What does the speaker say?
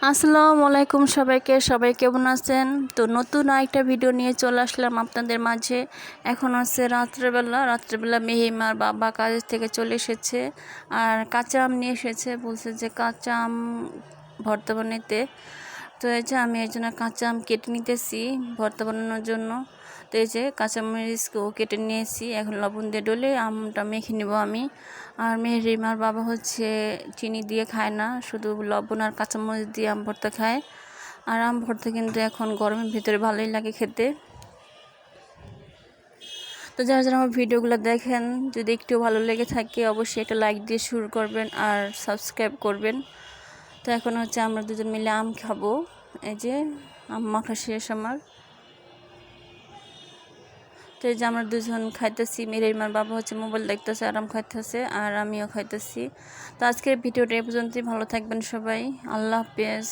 আসসালামু আলাইকুম সবাই কেমন আছেন? তো নতুন আরেকটা ভিডিও নিয়ে চলে আসলাম আপনাদের মাঝে। এখন হচ্ছে রাত্রেবেলা মেহিমার বাবা কাজের থেকে চলে এসেছে আর কাঁচা আম নিয়ে এসেছে, বলছে যে কাঁচা আম ভর্তা বানাইতে। তো এই যে আমি এই জন্য কাঁচা আম কেটে নিতেছি ভর্তা বানানোর জন্য। তো এই যে কাঁচামরিচকেও কেটে নিয়েছি, এখন লবণ দিয়ে ডলে আমটা মেখে নেব আমি। আর মেহরিমার বাবা হচ্ছে চিনি দিয়ে খায় না, শুধু লবণ আর কাঁচামরিচ দিয়ে আম ভর্তা খায়। আর আম ভর্তা কিন্তু এখন গরমের ভিতরে ভালোই লাগে খেতে। তো যারা যারা আমার ভিডিওগুলো দেখেন, যদি একটু ভালো লেগে থাকে অবশ্যই একটা লাইক দিয়ে শুরু করবেন আর সাবস্ক্রাইব করবেন। তো এখন হচ্ছে আমরা দুজন মিলে আম খাবো। এই যে আম মাখা শেষ আমার। তো এই যে আমরা দুজন খাইতেছি, মেহরিমার বাবা হচ্ছে মোবাইল দেখতেছে, আরাম খাইতেছে আর আমিও খাইতেছি। তো আজকের ভিডিওটা এ পর্যন্তই। ভালো থাকবেন সবাই, আল্লাহ হাফেজ।